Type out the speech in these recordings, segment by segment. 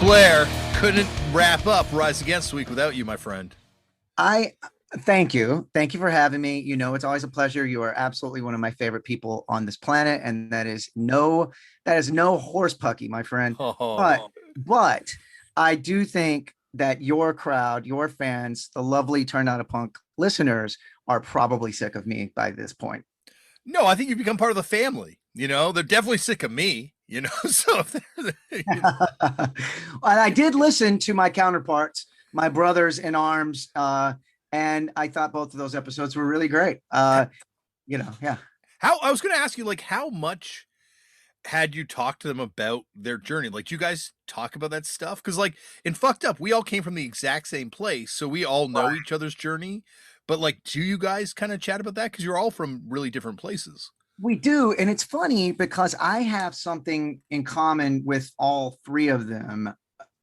Blair, couldn't wrap up Rise Against Week without you, my friend. I thank you. Thank you for having me. You know, it's always a pleasure. You are absolutely one of my favorite people on this planet, and that is no horse pucky, my friend. But Oh, but I do think that your crowd, your fans, the lovely Turn Out a Punk listeners are probably sick of me by this point. no, I think you've become part of the family. They're definitely sick of me, so if And I did listen to my counterparts, my brothers in arms, and I thought both of those episodes were really great. Yeah. how I was going to ask you, like, how much had you talked to them about their journey? Like, do you guys talk about that stuff? Because, like, in Fucked Up, we all came from the exact same place, so we all know each other's journey. But, like, do you guys kind of chat about that? Because you're all from really different places. We do. And it's funny because I have something in common with all three of them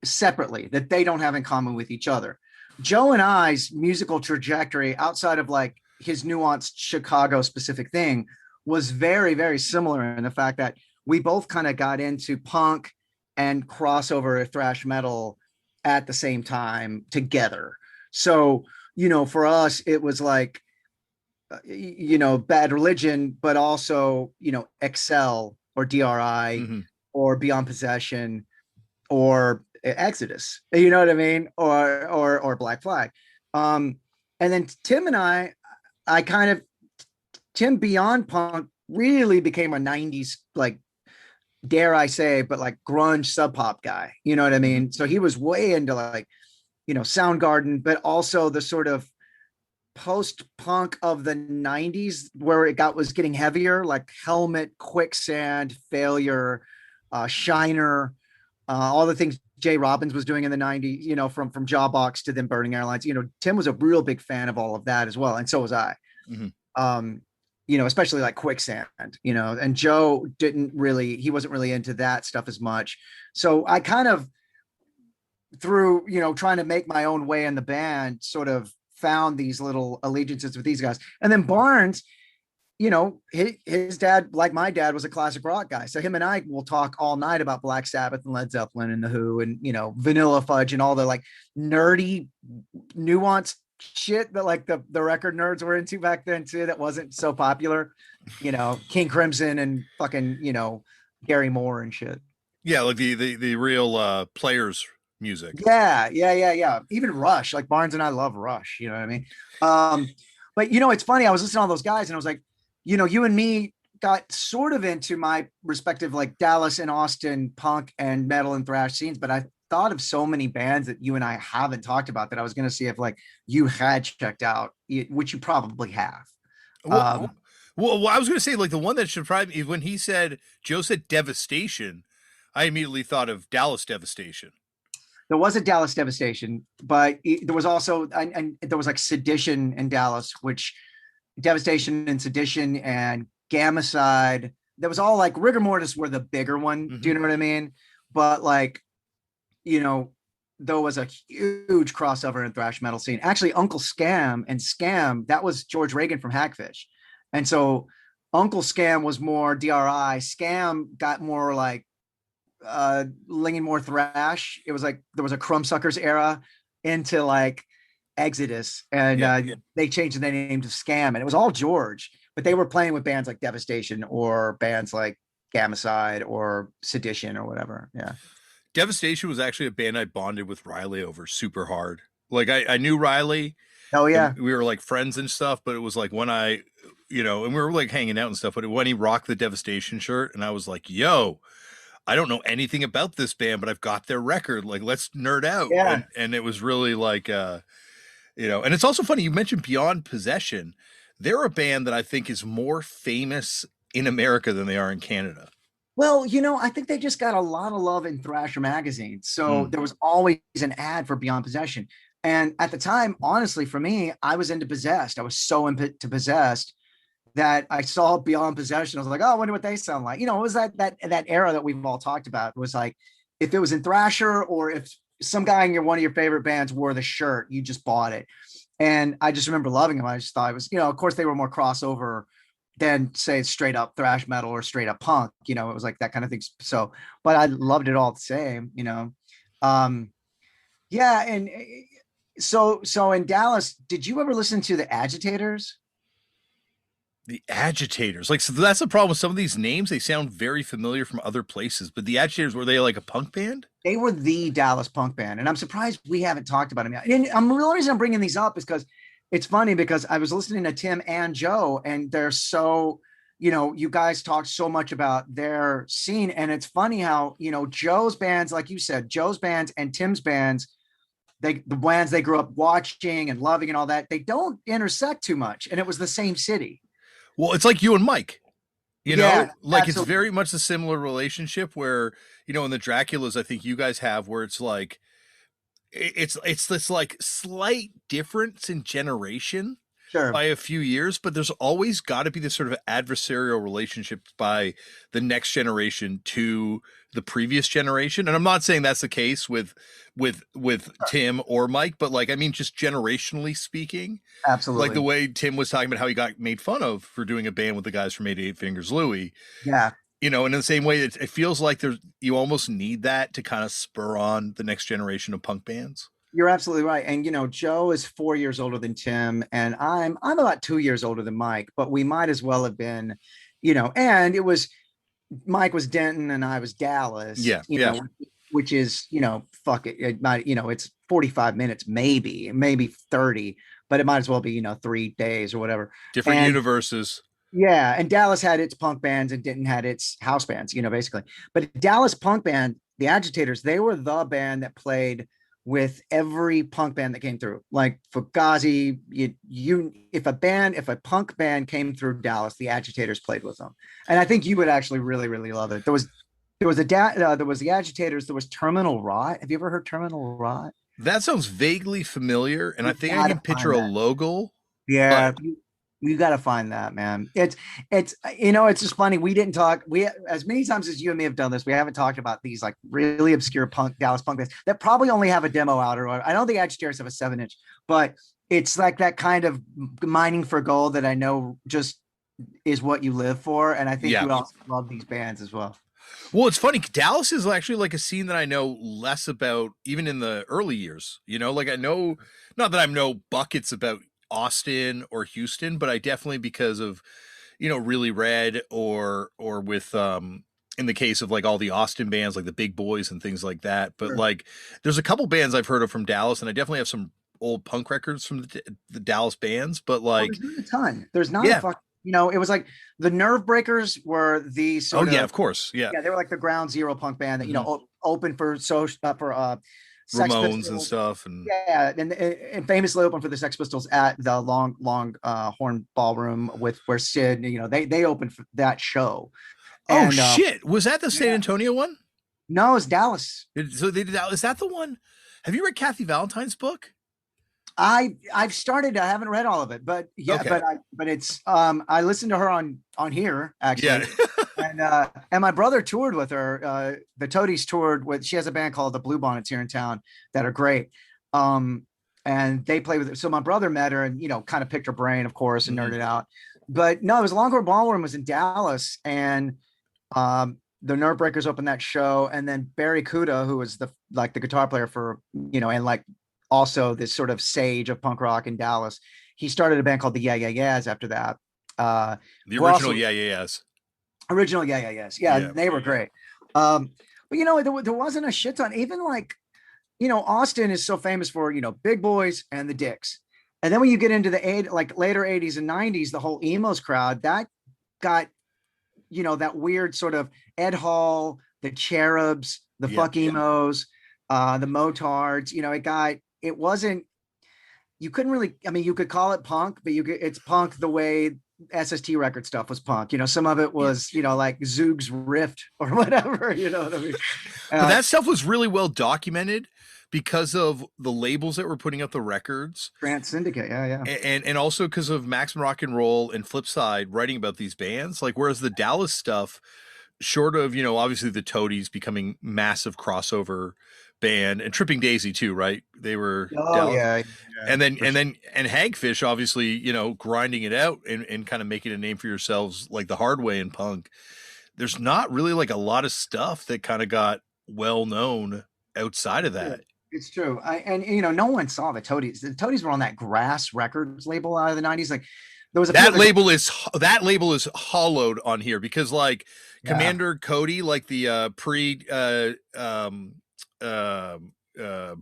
separately that they don't have in common with each other. Joe and I's musical trajectory outside of like his nuanced Chicago specific thing was very, very similar in the fact that we both kind of got into punk and crossover thrash metal at the same time together. So, for us, it was like, Bad Religion, but also, Excel or DRI Mm-hmm. or Beyond Possession or Exodus, you know what I mean? Or Black Flag. Um, and then Tim and I kind of Tim beyond punk really became a 90s, like, dare I say, but like grunge sub pop guy. You know what I Mm-hmm. mean? So he was way into like, Soundgarden, but also the sort of post punk of the 90s where it was getting heavier, like Helmet, Quicksand, Failure, Shiner, all the things Jay Robbins was doing in the 90s, from Jawbox to then Burning Airlines. Tim was a real big fan of all of that as well. And so was I. Mm-hmm. Um, especially like Quicksand, and Joe he wasn't really into that stuff as much. So I kind of, through, trying to make my own way in the band, sort of found these little allegiances with these guys. And then Barnes, his dad, like my dad, was a classic rock guy. So him and I will talk all night about Black Sabbath and Led Zeppelin and The Who and, Vanilla Fudge and all the like nerdy, nuanced shit that like the record nerds were into back then too, that wasn't so popular, King Crimson and fucking, Gary Moore and shit. Yeah, like the real players music. Yeah. Even Rush, like Barnes and I love Rush. You know what I mean? But it's funny. I was listening to all those guys, and I was like, you and me got sort of into my respective like Dallas and Austin punk and metal and thrash scenes. But I thought of so many bands that you and I haven't talked about that I was going to see if like you had checked out, which you probably have. Well, well, I was going to say, like, the one that surprised me when Joe said Devastation, I immediately thought of Dallas Devastation. There was a Dallas Devastation, but there was also, and there was like Sedition in Dallas, which Devastation and Sedition and Gamicide. That was all like Rigor Mortis were the bigger one. Mm-hmm. Do you know what I mean? But like, you know, there was a huge crossover in thrash metal scene. Actually, Uncle Scam and Scam, that was George Reagan from Hackfish. And so Uncle Scam was more DRI. Scam got more like leaning more thrash. It was like there was a Crumbsuckers era into like Exodus, and they changed the name to Scam, and it was all George, but they were playing with bands like Devastation or bands like Gamicide or Sedition or whatever. Yeah. Devastation was actually a band I bonded with Riley over super hard. Like, I knew Riley, Oh and yeah. we were like friends and stuff, but it was like when and we were like hanging out and stuff, but when he rocked the Devastation shirt, and I was like, yo, I don't know anything about this band, but I've got their record. Like, let's nerd out. Yeah. And it was really like, and it's also funny. You mentioned Beyond Possession. They're a band that I think is more famous in America than they are in Canada. Well, I think they just got a lot of love in Thrasher magazine. So Mm. there was always an ad for Beyond Possession. And at the time, honestly, for me, I was into Possessed. I was so into Possessed that I saw Beyond Possession. I was like, oh, I wonder what they sound like. It was that era that we've all talked about. It was like, if it was in Thrasher or if some guy in one of your favorite bands wore the shirt, you just bought it. And I just remember loving them. I just thought it was, of course they were more crossover than say straight up thrash metal or straight up punk. It was like that kind of thing. So, but I loved it all the same. Um, yeah, and so in Dallas, did you ever listen to the Agitators? The Agitators. Like, so that's the problem with some of these names. They sound very familiar from other places, but the Agitators, were they like a punk band? They were the Dallas punk band, and I'm surprised we haven't talked about them yet. And the real reason I'm bringing these up is because it's funny because I was listening to Tim and Joe, and they're so, you guys talk so much about their scene, and it's funny how Joe's bands, like you said, Joe's bands and Tim's bands, the bands they grew up watching and loving and all that, they don't intersect too much, and it was the same city. Well, it's like you and Mike. Yeah, Like it's absolutely. very much a similar relationship where, in the Draculas, I think you guys have where it's like it's this like slight difference in generation Sure. by a few years, but there's always got to be this sort of adversarial relationship by the next generation to the previous generation. And I'm not saying that's the case with Tim or Mike, but like I mean just generationally speaking, like the Absolutely. way Tim was talking about how he got made fun of for doing a band with the guys from 88 Fingers Louie, Yeah. and in the same way it feels like there's you almost need that to kind of spur on the next generation of punk bands. You're absolutely right. And Joe is 4 years older than Tim, and I'm about 2 years older than Mike, but we might as well have been, and it was Mike was Denton and I was Dallas, Yeah, yeah. which is, fuck it. It might, it's 45 minutes, maybe 30, but it might as well be, 3 days or whatever. Different And universes. yeah, and Dallas had its punk bands and Denton had its house bands, basically. But Dallas punk band, the Agitators, they were the band that played with every punk band that came through. Like Fugazi, if a punk band came through Dallas, the Agitators played with them. And I think you would actually really, really love it. There was the Agitators, there was Terminal Rot. Have you ever heard Terminal Rot? That sounds vaguely familiar, and I You think I gotta can picture find a that. logo, Yeah, but you got to find that, man. It's it's just funny. We didn't talk. We as many times as you and me have done this, we haven't talked about these like really obscure punk Dallas punk bands that probably only have a demo out, or I don't think Agitators have a 7-inch, but it's like that kind of mining for gold that I know just is what you live for, and I think yeah. you also love these bands as well. Well, it's funny. Dallas is actually like a scene that I know less about, even in the early years. Like I know, not that I know buckets about Austin or Houston, but I definitely because of really red or with in the case of like all the Austin bands like the Big Boys and things like that. But Sure. like there's a couple bands I've heard of from Dallas, and I definitely have some old punk records from the Dallas bands. But Well, like, there's not a ton. There's not a yeah, fuck. It was like the Nerve Breakers were the oh sort yeah, of of course, yeah, yeah, they were like the ground zero punk band that hmm opened for Sex Ramones and Pistols. stuff, and Yeah, and famously opened for the Sex Pistols at the long horn ballroom with where Sid. They opened for that show, oh and shit, was that the San yeah, Antonio one? no, it's Dallas. So they did that. Is that the one? Have you read Kathy Valentine's book? I've started. I haven't read all of it, but yeah, Okay. but it's I listened to her on here Yeah. actually, and my brother toured with her. The Toadies toured with. She has a band called the Blue Bonnets here in town that are great. Um, and they play with it. So my brother met her and kind of picked her brain, of course, and hmm nerded out. But no, it was Longhorn Ballroom was in Dallas, and the Nervebreakers opened that show, and then Barry Kuda, who was the guitar player for and like also this sort of sage of punk rock in Dallas, he started a band called the Yeah Yeah Yeahs after that. The Who original, also yeah, yeah, yes, original Yeah Yeah Yeahs, yeah, yeah. they were great. But there wasn't a shit ton. Even like Austin is so famous for Big Boys and the Dicks, and then when you get into the like later '80s and '90s, the whole emos crowd that got that weird sort of Ed Hall, the Cherubs, the Yeah. Fuck Emos, the Motards. It wasn't. You couldn't really. I mean, you could call it punk, but it's punk the way SST record stuff was punk. Some of it Yeah. was like Zoog's Rift or whatever. You know what I mean? But Uh, that stuff was really well documented because of the labels that were putting out the records, Grant Syndicate. Yeah, yeah. and also because of Maximum Rock and Roll and Flipside writing about these bands. Like whereas the Dallas stuff, short of obviously the Toadies becoming massive crossover band and Tripping Daisy too, right? They were Oh Dallas. yeah, yeah, And then for sure. Hagfish obviously grinding it out and kind of making a name for yourselves like the hard way in punk. There's not really like a lot of stuff that kind of got well known outside of that. It's true. And no one saw the Toadies. The Toadies were on that Grass Records label out of the 90s. Like there was a few That other label is that label is hollowed on here because like yeah. Commander Cody, like the pre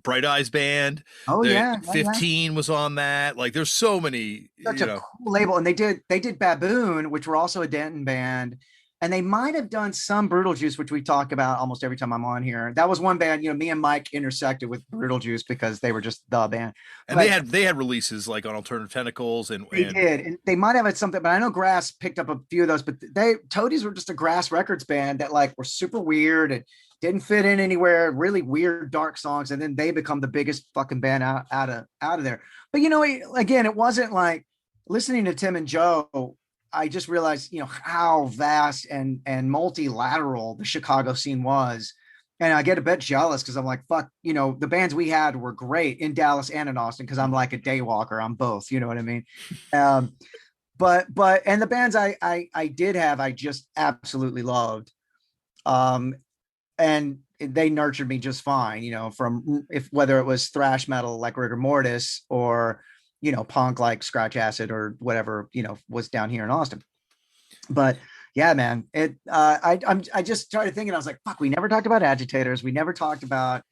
Bright Eyes band, Oh the yeah, yeah, yeah. 15 was on that. Like there's so many, Such you a know. cool label. And they did Baboon, which were also a Denton band. And they might have done some Brutal Juice, which we talk about almost every time I'm on here. That was one band, me and Mike intersected with Brutal Juice because they were just the band. And they But had releases like on Alternative Tentacles they and did, and they might have had something, but I know Grass picked up a few of those. But they Toadies were just a Grass Records band that like were super weird and didn't fit in anywhere. Really weird, dark songs, and then they become the biggest fucking band out of there. But again, it wasn't like listening to Tim and Joe. I just realized, how vast and multilateral the Chicago scene was. And I get a bit jealous because I'm like, fuck, the bands we had were great in Dallas and in Austin because I'm like a day walker. I'm both, you know what I mean? Um, and the bands I did have, I just absolutely loved. Um, and they nurtured me just fine, from if whether it was thrash metal like Rigor Mortis or, punk like Scratch Acid or whatever, was down here in Austin. But yeah, man, I just started thinking, I was like, fuck, we never talked about Agitators. We never talked about,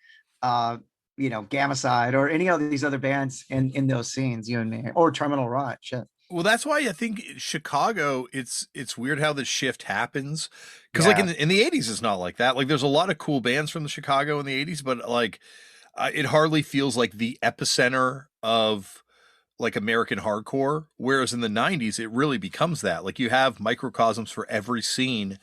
Gamma Side or any of these other bands in those scenes, you and me, or Terminal Rot. Shit. well, that's why I think Chicago. It's weird how the shift happens because like Yeah. in the 80s, it's not like that. Like there's a lot of cool bands from the Chicago in the 80s, but like it hardly feels like the epicenter of like American hardcore. Whereas in the 90s, it really becomes that. Like you have microcosms for every scene.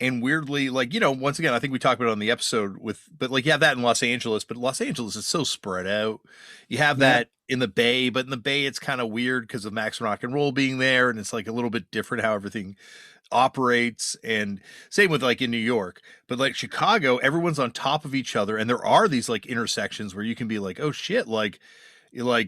And weirdly, like, once again, I think we talked about it on the episode but like you have that in Los Angeles, but Los Angeles is so spread out. You have Yeah. that in the Bay, but in the Bay, it's kind of weird because of Max Rock and Roll being there. And it's like a little bit different how everything operates. And same with like in New York, but like Chicago, everyone's on top of each other. And there are these like intersections where you can be like, oh shit, like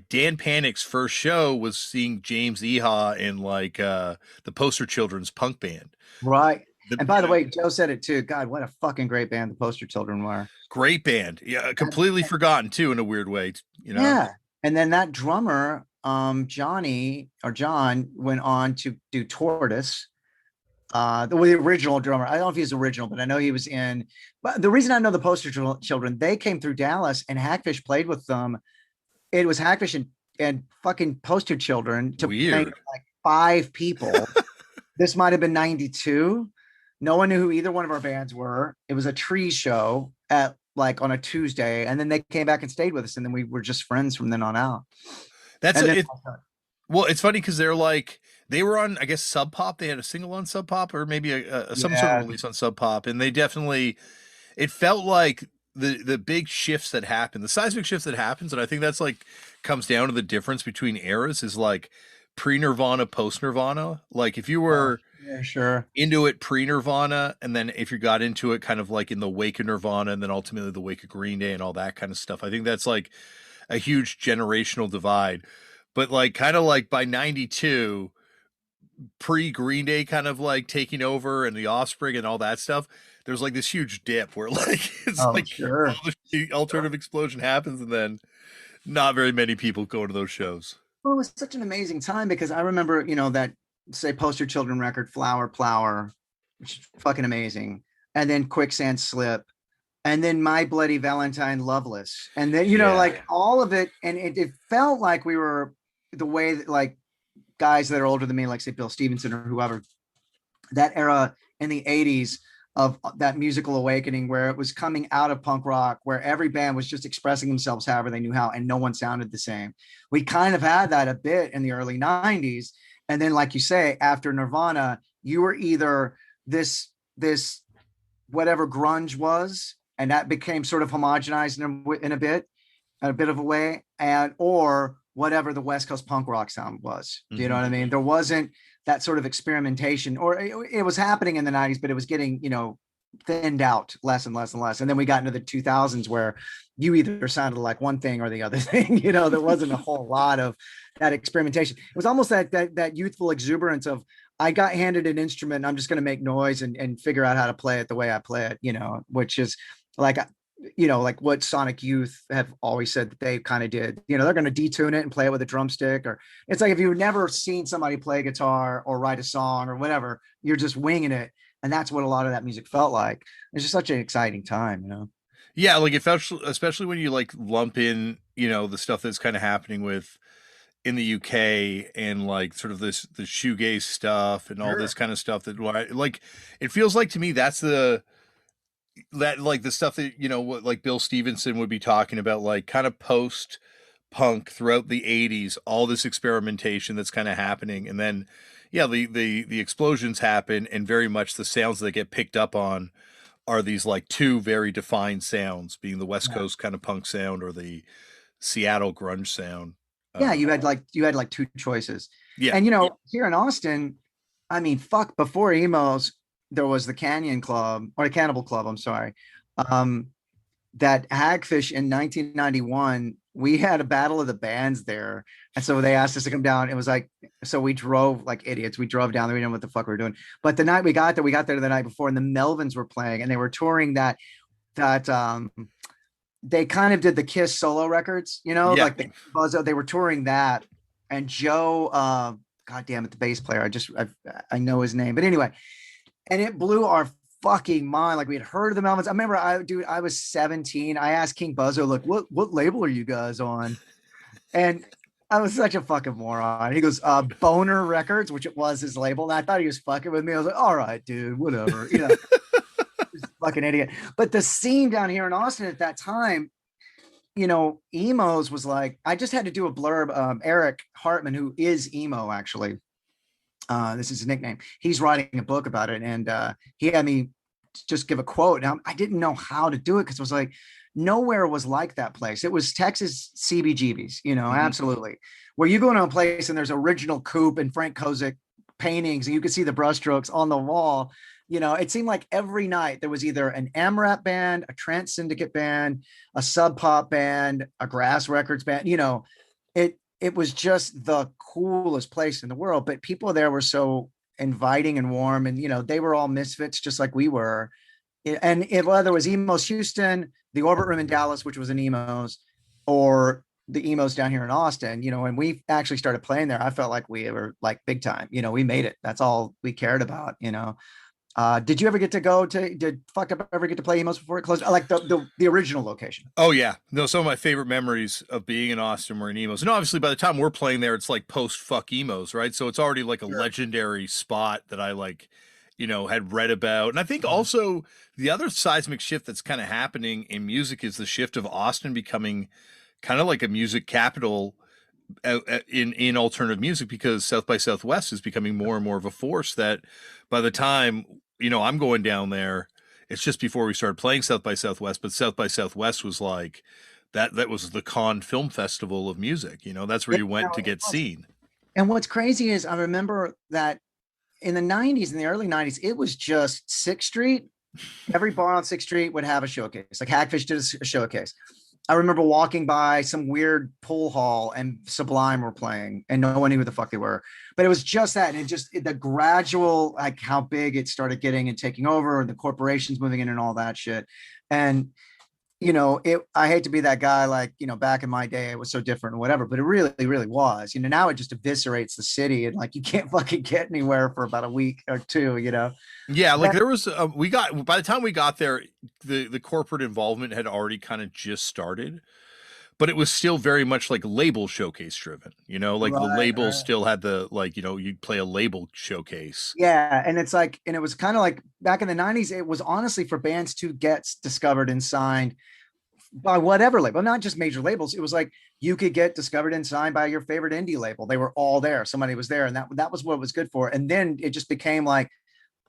Dan Panic's first show was seeing James Eha in like the Poster Children's punk band. Right. The, And by the way, Joe said it too. God, what a fucking great band the Poster Children were. great band. Yeah, And- completely forgotten too in a weird way. yeah. And then that drummer, Johnny or John, went on to do Tortoise. The original drummer. I don't know if he's original, but I know he was in. But the reason I know the Poster Children, they came through Dallas and Hackfish played with them. It was Hackfish and fucking Poster Children to make Weird. like 5 people. This might have been 92. No one knew who either one of our bands were. It was a tree show at like on a Tuesday, and then they came back and stayed with us, and then we were just friends from then on out. That's And then it. Well, it's funny because they were on, I guess, Sub Pop. They had a single on Sub Pop or maybe some sort of yeah, release on Sub Pop, and they definitely it felt like the big shifts that happen, the seismic shifts that happens, and I think that's like comes down to the difference between eras is like pre-Nirvana, post-Nirvana. Like if you were yeah, sure. into it pre-Nirvana, and then if you got into it kind of like in the wake of Nirvana, and then ultimately the wake of Green Day and all that kind of stuff. I think that's like a huge generational divide. But like kind of like by 92, pre Green Day kind of like taking over and the Offspring and all that stuff, there's like this huge dip where like it's Oh, like sure. all the alternative explosion happens and then not very many people go to those shows. Well, it was such an amazing time because I remember, that say Poster Children record, Flower Plower, which is fucking amazing. And then Quicksand Slip. And then My Bloody Valentine Loveless. And then, Yeah. like all of it. And it felt like we were the way that like guys that are older than me, like say Bill Stevenson or whoever, that era in the 80s of that musical awakening where it was coming out of punk rock, where every band was just expressing themselves however they knew how, and no one sounded the same. We kind of had that a bit in the early 90s. And then, like you say, after Nirvana, you were either this whatever grunge was, and that became sort of homogenized in a bit of a way, and or whatever the West Coast punk rock sound was. Do you know what I mean? There wasn't that sort of experimentation, or it was happening in the 90s, but it was getting, thinned out less and less and less. And then we got into the 2000s where you either sounded like one thing or the other thing, there wasn't a whole lot of that experimentation. It was almost that youthful exuberance of, I got handed an instrument and I'm just going to make noise and figure out how to play it the way I play it, which is like, like what Sonic Youth have always said that they kind of did. They're going to detune it and play it with a drumstick, or it's like if you've never seen somebody play guitar or write a song or whatever, you're just winging it. And that's what a lot of that music felt like. It's just such an exciting time. Yeah, like it felt, especially when you like lump in, the stuff that's kind of happening with in the UK and like sort of this the shoegaze stuff and all this Sure. kind of stuff that like it feels like to me that's that like the stuff that what like Bill Stevenson would be talking about, like kind of post punk throughout the 80s, all this experimentation that's kind of happening, and then yeah, the explosions happen, and very much the sounds that get picked up on are these like two very defined sounds, being the West Yeah. Coast kind of punk sound or the Seattle grunge sound. Yeah, uh you had like two choices. yeah. And here in Austin, I mean, fuck, before emos, there was the Canyon Club or the Cannibal Club, I'm sorry. Um, that Hagfish in 1991, we had a battle of the bands there. And so they asked us to come down. It was like, so we drove like idiots. We drove down there. We didn't know what the fuck we were doing. But the night we got there the night before, and the Melvins were playing, and they were touring that they kind of did the Kiss solo records, Yeah. like the Buzzo, they were touring that. And Joe, God damn it, the bass player, I know his name, but anyway, and it blew our fucking mind. Like we had heard of the Melvins. I remember, I was 17. I asked King Buzzo, look, what label are you guys on? And I was such a fucking moron. He goes, Boner Records, which it was his label. And I thought he was fucking with me. I was like, all right, dude, whatever, fucking idiot. But the scene down here in Austin at that time, emos was like, I just had to do a blurb. Eric Hartman, who is emo actually, this is his nickname. He's writing a book about it, and he had me just give a quote. Now I didn't know how to do it because it was like nowhere was like that place. It was Texas CBGBs, Mhm. absolutely. Where you go into a place and there's original Coop and Frank Kozik paintings, and you can see the brushstrokes on the wall. It seemed like every night there was either an AMRAP band, a trance syndicate band, a sub pop band, a grass records band. It was just the coolest place in the world. But people there were so inviting and warm, and they were all misfits just like we were. And whether it was Emos Houston, the Orbit Room in Dallas, which was an emos, or the emos down here in Austin, when we actually started playing there, I felt like we were like big time. We made it. That's all we cared about. Did you ever get to go to? Did Fuck Up ever get to play emos before it closed? I like the original location. Oh yeah, no. Some of my favorite memories of being in Austin were in emos, and obviously by the time we're playing there, it's like post fuck emos, right? So it's already like a Sure. legendary spot that I like, had read about. And I think also the other seismic shift that's kind of happening in music is the shift of Austin becoming kind of like a music capital in alternative music, because South by Southwest is becoming more and more of a force that by the time I'm going down there, it's just before we started playing South by Southwest, but South by Southwest was like that was the Cannes Film Festival of music. That's where Yeah, you went no, to it get was. seen. And what's crazy is I remember that in the 90s, in the early 90s, it was just Sixth Street. Every bar on Sixth Street would have a showcase. Like Hagfish did a showcase. I remember walking by some weird pool hall and Sublime were playing, and no one knew who the fuck they were. But it was just that, and the gradual, like how big it started getting and taking over, and the corporations moving in and all that shit. And I hate to be that guy, like, back in my day, it was so different and whatever, but it really, really was. Now it just eviscerates the city, and like you can't fucking get anywhere for about a week or two. Yeah, like That, there was we got by the time we got there, the corporate involvement had already kind of just started, but it was still very much like label showcase driven. Like the right, labels right. still had the like you'd play a label showcase. Yeah, and it's like, and it was kind of like back in the 90s, it was honestly for bands to get discovered and signed by whatever label, not just major labels. It was like you could get discovered and signed by your favorite indie label. They were all there. Somebody was there, and that was what it was good for. And then it just became like,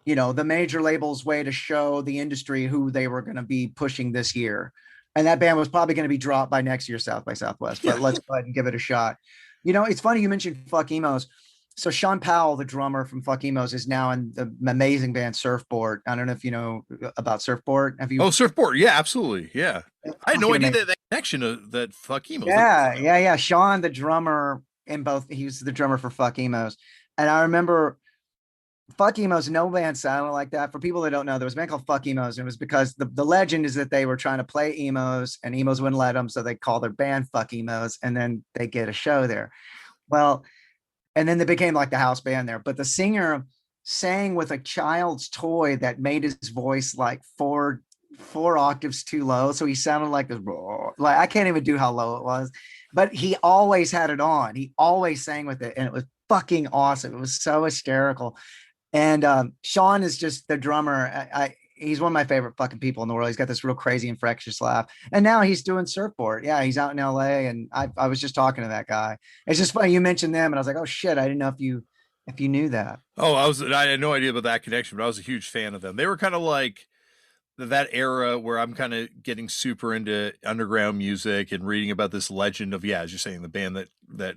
the major labels' way to show the industry who they were going to be pushing this year. And that band was probably going to be dropped by next year, South by Southwest, Yeah. but let's go ahead and give it a shot. It's funny you mentioned Fuck Emos. So Sean Powell, the drummer from Fuck Emos, is now in the amazing band Surfboard. I don't know if you know about Surfboard. Have you Oh, surfboard. Yeah, absolutely. Yeah. I had no fucking idea amazing? that connection that fuck emos. That's Yeah, yeah, yeah. Sean, the drummer in both, he was the drummer for Fuck Emos. And I remember Fuck Emos, no band sounded like that. For people that don't know, there was a band called Fuck Emos, and it was because the legend is that they were trying to play emos, and emos wouldn't let them, so they call their band Fuck Emos, and then they get a show there. Well, and then they became like the house band there. But the singer sang with a child's toy that made his voice like four octaves too low, so he sounded like this. Like I can't even do how low it was, but he always had it on. He always sang with it, and it was fucking awesome. It was so hysterical. And Sean is just the drummer. He's one of my favorite fucking people in the world. He's got this real crazy infectious laugh. And now he's doing surfboard. Yeah, he's out in LA. And I was just talking to that guy. It's just funny you mentioned them, and I was like, oh shit, I didn't know if you knew that. Oh, I had no idea about that connection, but I was a huge fan of them. They were kind of like that era where I'm kind of getting super into underground music and reading about this legend of, yeah, as you're saying, the band that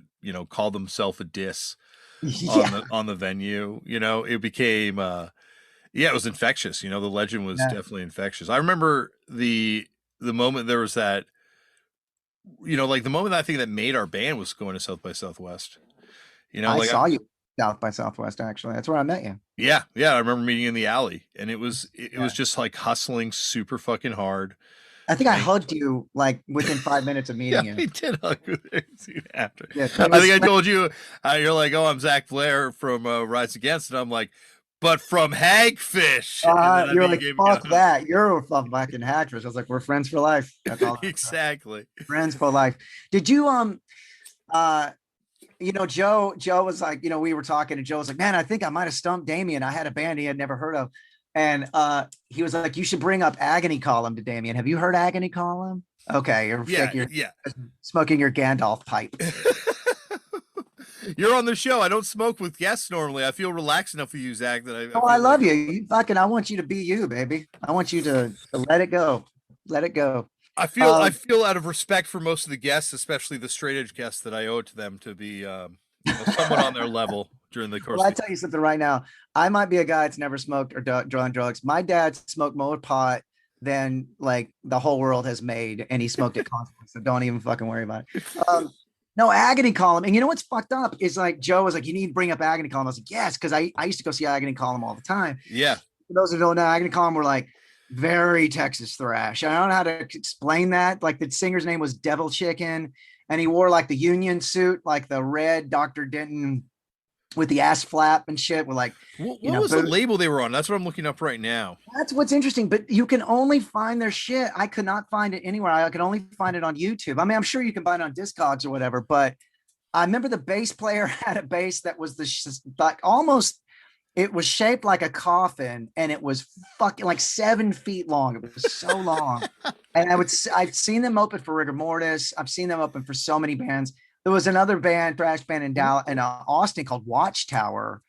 called themselves a diss Yeah, on the venue. It became yeah, it was infectious. The legend was yeah. definitely infectious. I remember the moment there was that, like the moment I think that made our band was going to South by Southwest. I Like saw you South by Southwest, actually. That's where I met you. yeah, yeah, I remember meeting in the alley, and it was Yeah. just like hustling super fucking hard. I think I And hugged you like within 5 minutes of yeah, meeting you. we did hug with it soon after. Yeah, I think I told you, you're like, oh, I'm Zach Blair from Rise Against, and I'm like, but from Hagfish, and then I you're think you like, gave me a fuck hug. that. You're a fucking actress. I was like, we're friends for life. That's all. Exactly. Friends for life. Did you uh Joe was like, we were talking and Joe was like, man, I think I might have stumped Damien. I had a band he had never heard of. And he was like, you should bring up Agony Column to Damien. Have you heard Agony Column? Okay, Yeah, you're yeah. smoking your Gandalf pipe. You're on the show. I don't smoke with guests normally. I feel relaxed enough with you, Zach, that I Oh, I feel love like you. I want you to be you, baby. I want you to let it go. Let it go. I Um, feel out of respect for most of the guests, especially the straight edge guests, that I owe it to them to be somewhat on their level during the course Well, of I the. tell you something right now. I might be a guy that's never smoked or drawn drugs. My dad smoked more pot than like the whole world has made, and he smoked it constantly. So don't even fucking worry about it. No, Agony Column. And you know what's fucked up is like Joe was like, you need to bring up Agony Column. I was like, yes, because I used to go see Agony Column all the time. Yeah. For those who don't know, Agony Column were like very Texas thrash. I don't know how to explain that. Like the singer's name was Devil Chicken, and he wore like the Union suit, like the red Dr. Denton with the ass flap and shit. With like, What was the boots. label they were on? That's what I'm looking up right now. That's what's interesting. But you can only find their shit. I could not find it anywhere. I could only find it on YouTube. I mean, I'm sure you can find it on Discogs or whatever. But I remember the bass player had a bass that was like almost, it was shaped like a coffin, and it was fucking like 7 feet long. It was so long. And I've seen them open for Rigor Mortis. I've seen them open for so many bands. There was another band, thrash band in Dallas, in Austin called Watchtower.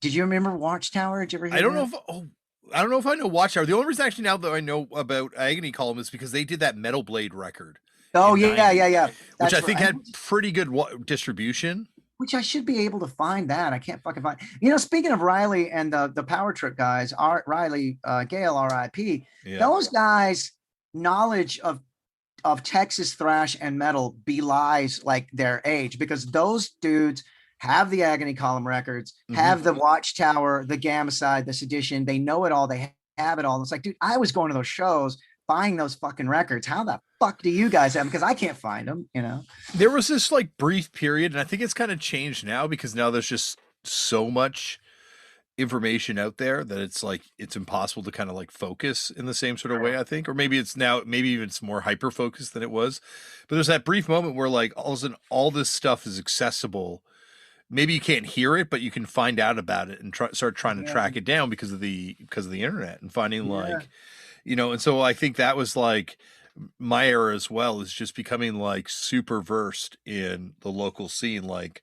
Did you remember Watchtower? Did you ever I hear don't know that? if I don't know if I know Watchtower. The only reason actually now that I know about Agony Column is because they did that Metal Blade record Oh in yeah, '90, yeah, yeah. which I That's right. think had pretty good distribution. Which I should be able to find that. I can't fucking find. Speaking of Riley and the Power Trip guys, Riley Gale, R.I.P. Yeah. Those guys' knowledge of Texas thrash and metal belies like their age, because those dudes have the Agony Column records, Hmm. have the Watchtower, the Gamma Side, the Sedition. They know it all. They have it all. And it's like, dude, I was going to those shows buying those fucking records. How the fuck do you guys have them? Because I can't find them. There was this like brief period, and I think it's kind of changed now because now there's just so much information out there that it's like it's impossible to kind of like focus in the same sort of way, I think. Or maybe it's now, maybe even it's more hyper focused than it was. But there's that brief moment where like all of a sudden all this stuff is accessible. Maybe you can't hear it, but you can find out about it and start trying to Yeah. track it down because of the internet and finding Yeah. like, and so I think that was like my era as well, is just becoming like super versed in the local scene. Like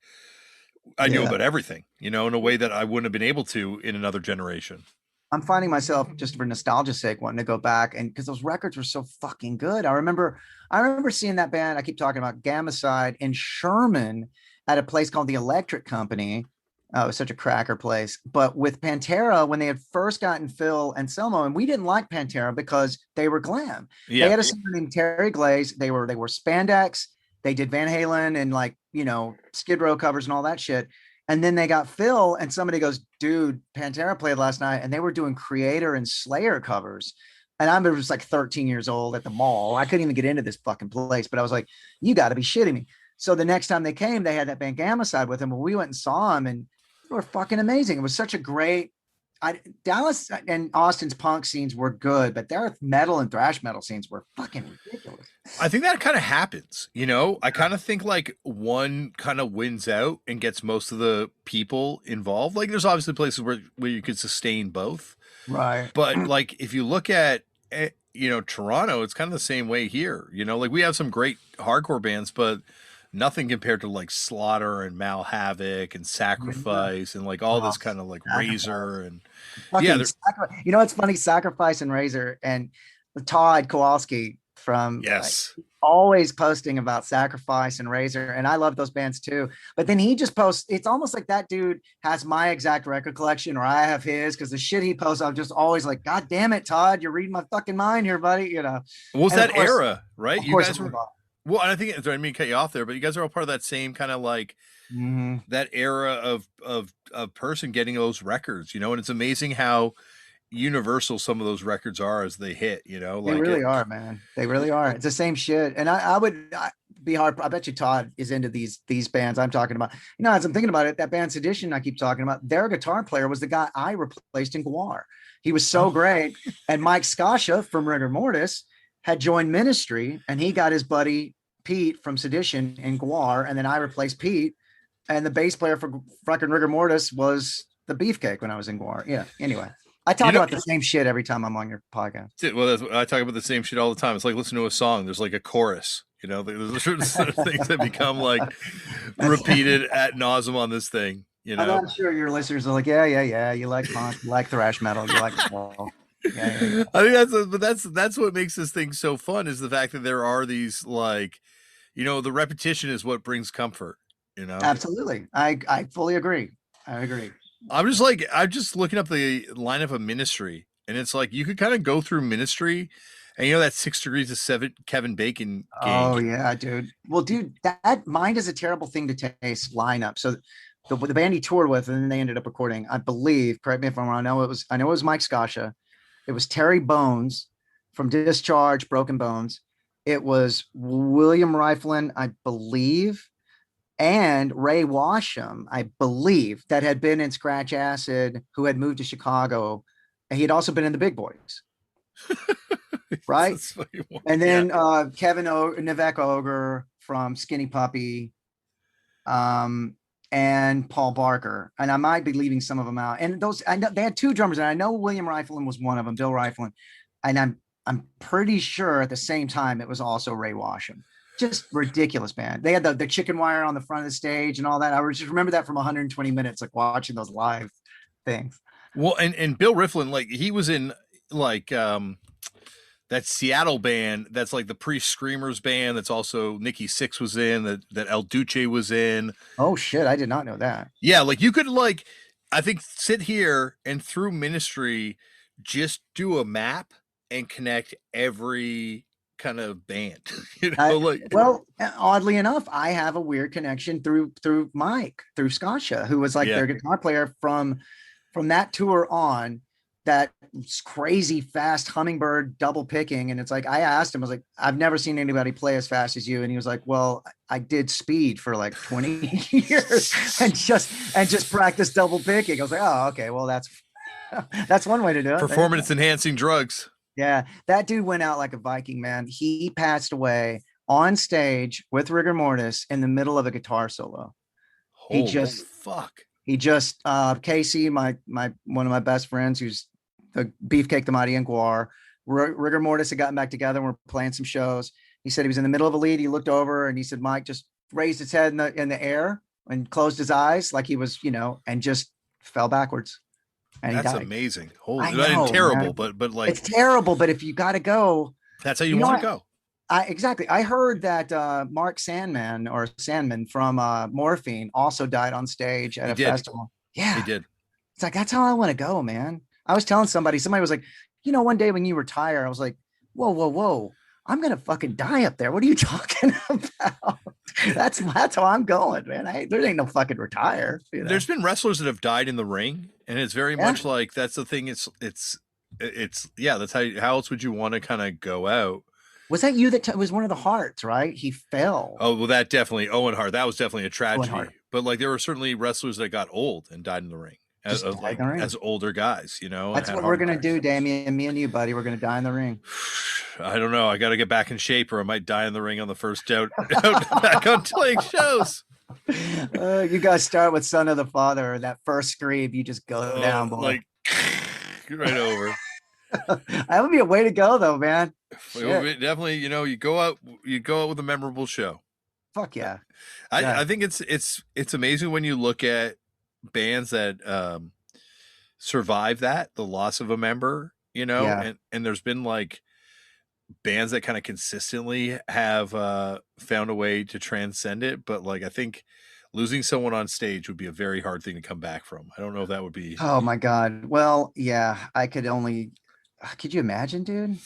I knew Yeah. about everything, in a way that I wouldn't have been able to in another generation. I'm finding myself, just for nostalgia's sake, wanting to go back, and because those records were so fucking good. I remember seeing that band I keep talking about, Gamma Side, in Sherman at a place called the Electric Company. It was such a cracker place. But with Pantera, when they had first gotten Phil and Selmo, and we didn't like Pantera because they were glam. They Yeah. had a singer named Terry Glaze. They were spandex. They did Van Halen and like Skid Row covers and all that shit. And then they got Phil, and somebody goes, dude, Pantera played last night, and they were doing Creator and Slayer covers. And I was like 13 years old at the mall. I couldn't even get into this fucking place, but I was like, you got to be shitting me. So the next time they came, they had that band Gamma Side with them, and we went and saw them, and they were fucking amazing. It was such a great. Dallas and Austin's punk scenes were good, but their metal and thrash metal scenes were fucking ridiculous. I think that kind of happens, you know. I kind of think like one kind of wins out and gets most of the people involved. Like, there's obviously places where you could sustain both, Right. but like if you look at you know, Toronto, it's kind of the same way here. You know, like we have some great hardcore bands, but nothing compared to like Slaughter and Mal Havoc and Sacrifice and like all Oh, this kind of like Sacrifice. Razor and yeah, Fucking you know what's funny? Sacrifice and Razor and Todd Kowalski from yes. always posting about Sacrifice and Razor, and I love those bands too. But then he just posts. It's almost like that dude has my exact record collection, or I have his, because the shit he posts, I'm just always like, God damn it, Todd, you're reading my fucking mind here, buddy. You know. What was And that era, right? of You course, guys were well, and I think I didn't mean to cut you off there, but you guys are all part of that same kind of like that era of person getting those records, you know, and it's amazing how universal some of those records are as they hit, you know, They like really it. are, man. They really are. It's the same shit. And be hard. I bet you Todd is into these bands I'm talking about. You know, as I'm thinking about it, that band Sedition I keep talking about, their guitar player was the guy I replaced in Guar. He was so great. And Mike Scascia from Rigor Mortis had joined Ministry, and he got his buddy Pete from Sedition in Guar, and then I replaced Pete. And the bass player for fucking Rigor Mortis was the Beefcake when I was in Guar. Yeah. Anyway. I talk about the same shit every time I'm on your podcast. Well, I talk about the same shit all the time. It's like listening to a song. There's like a chorus, you know. There's certain things that become like repeated ad nauseum on this thing. You know, I'm sure your listeners are like, yeah. You like punk, you like thrash metal, you like metal. Yeah. I think that's what makes this thing so fun is the fact that there are these like, you know, the repetition is what brings comfort. You know, Absolutely. I fully agree. I agree. I'm just looking up the lineup of Ministry, and it's like you could kind of go through Ministry, and you know that 6 Degrees of Seven Kevin Bacon gig. Oh yeah, dude. Well, dude, that mind is a terrible thing to taste lineup. So the band he toured with, and then they ended up recording, I believe, correct me if I'm wrong. I know it was Mike Scascia. It was Terry Bones from Discharge, Broken Bones. It was William Riflin, I believe, and Ray Washam, I believe, that had been in Scratch Acid, who had moved to Chicago. And he had also been in the Big Boys. Right. And then Kevin Nivek Ogre from Skinny Puppy, and Paul Barker. And I might be leaving some of them out. And those, I know they had two drummers, and I know William Riflin was one of them, Bill Riflin. And I'm pretty sure at the same time it was also Ray Washam. Just ridiculous, man. They had the chicken wire on the front of the stage and all that. I just remember that from 120 minutes, like watching those live things. Well, and Bill Riflin, like he was in like that Seattle band that's like the pre-Screamers band that's also Nikki Sixx was in, that El Duce was in. Oh shit, I did not know that. Yeah, like you could like I think sit here and through Ministry just do a map and connect every kind of band. You know, like well, oddly enough, I have a weird connection through Mike, through Scascia, who was like their guitar player from that tour on, that crazy fast hummingbird double picking. And it's like, I asked him, I was like, I've never seen anybody play as fast as you. And he was like, well, I did speed for like 20 years and just practice double picking. I was like, oh, okay, well, that's one way to do it. Performance enhancing drugs. Yeah, that dude went out like a Viking, man. He passed away on stage with Rigor Mortis in the middle of a guitar solo. Holy fuck. He just Casey, my one of my best friends, who's the Beefcake the Mighty and Guar. Rigor Mortis had gotten back together and we're playing some shows. He said he was in the middle of a lead. He looked over and he said, Mike just raised his head in the air and closed his eyes like he was, you know, and just fell backwards. And that's amazing. Holy, terrible, man. but like it's terrible. But if you got to go, that's how you want to go. Exactly. I heard that Mark Sandman from Morphine also died on stage at a festival. Yeah, he did. It's like, that's how I want to go, man. I was telling somebody was like, you know, one day when you retire, I was like, whoa. I'm gonna fucking die up there. What are you talking about? That's how I'm going, man. There ain't no fucking retire. There's been wrestlers that have died in the ring, and it's very Yeah. much like that's the thing. Yeah. That's how else would you want to kind of go out? Was that you that was one of the Hearts, right? He fell. Oh well, that definitely Owen Hart. That was definitely a Owen tragedy. Hart. But like there were certainly wrestlers that got old and died in the ring as Just died in the ring. as older guys, you know, and That's had what we're heart gonna attacks. do, Damien. Me and you, buddy. We're gonna die in the ring. I don't know. I got to get back in shape, or I might die in the ring on the first out back on playing shows. You guys start with Son of the Father, or that first scream, you just go down, boy. Like right over. That would be a way to go, though, man. Definitely, you know, you go out with a memorable show. Fuck yeah. I think it's amazing when you look at bands that survive the loss of a member, you know, and there's been like bands that kind of consistently have found a way to transcend it, but like I think losing someone on stage would be a very hard thing to come back from. I don't know if that would be. Oh my God. Well, yeah, could you imagine, dude?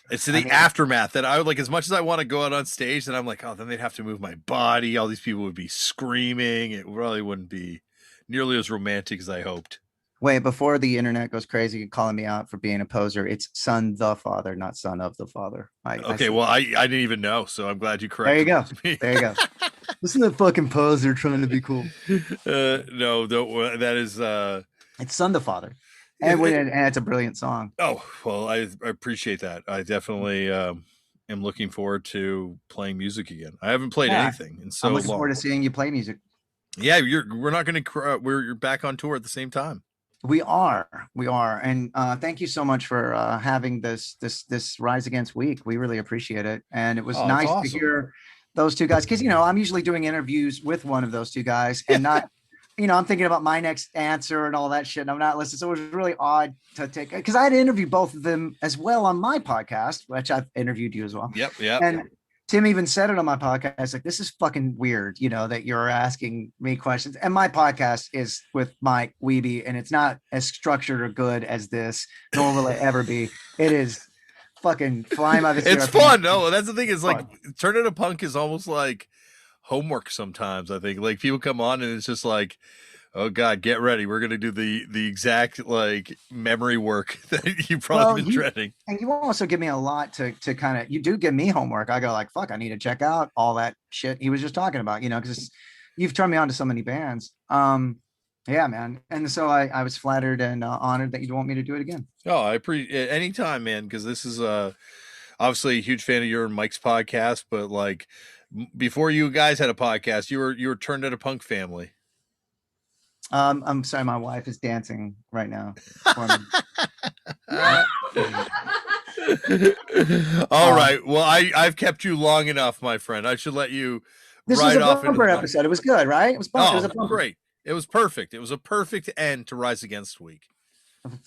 It's the aftermath that I would like. As much as I want to go out on stage, then I'm like, oh, then they'd have to move my body. All these people would be screaming. It really wouldn't be nearly as romantic as I hoped. Wait, before the internet goes crazy calling me out for being a poser, it's Son the Father, not Son of the Father. I didn't even know, so I'm glad you corrected me. There you go. Listen to that fucking poser trying to be cool. No, that is it's Son the Father. And it's a brilliant song. Oh, well, I appreciate that. I definitely am looking forward to playing music again. I haven't played anything in so long. I'm looking forward to seeing you play music. Yeah, we're back on tour at the same time. We are, and thank you so much for having this Rise Against week. We really appreciate it, and it was nice to hear those two guys, because I'm usually doing interviews with one of those two guys, and not, I'm thinking about my next answer and all that shit, and I'm not listening. So it was really odd to take, because I had to interview both of them as well on my podcast, which I've interviewed you as well. Yep. And Tim even said it on my podcast, like, this is fucking weird, that you're asking me questions. And my podcast is with Mike Wiebe, and it's not as structured or good as this, nor will it ever be. It is fucking flying by the seat. It's fun. No, that's the thing. Is like Turn It a Punk is almost like homework sometimes. I think like people come on and it's just like, oh God, get ready. We're gonna do the exact like memory work that you've probably been dreading. And you also give me a lot to kind of, you do give me homework. I go like, fuck, I need to check out all that shit he was just talking about, because you've turned me on to so many bands. Yeah, man. And so I was flattered and honored that you want me to do it again. Oh, I appreciate anytime, man, because this is obviously a huge fan of your and Mike's podcast, but like before you guys had a podcast, you were Turned It a Punk family. I'm sorry, my wife is dancing right now. All right. Well, I've kept you long enough, my friend. I should let you. This was a bumper episode. It was good, right? It was bumper. Oh, it was great. It was perfect. It was a perfect end to Rise Against week.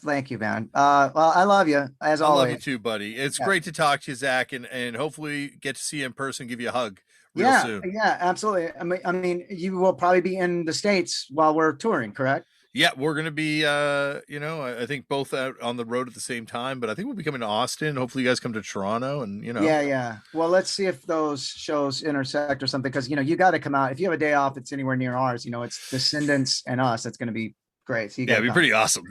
Thank you, man. Well, I love you as always. I love you too, buddy. It's great to talk to you, Zach, and hopefully get to see you in person, give you a hug. Soon. Yeah, absolutely. I mean, you will probably be in the States while we're touring, correct? Yeah, we're going to be, I think both out on the road at the same time, but I think we'll be coming to Austin. Hopefully you guys come to Toronto and, Yeah. Well, let's see if those shows intersect or something. Cause you got to come out. If you have a day off, it's anywhere near ours, it's Descendants and us. That's going to be great. So it'd be pretty awesome.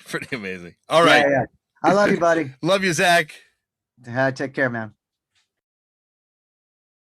Pretty amazing. All right. Yeah. I love you, buddy. Love you, Zach. Take care, man.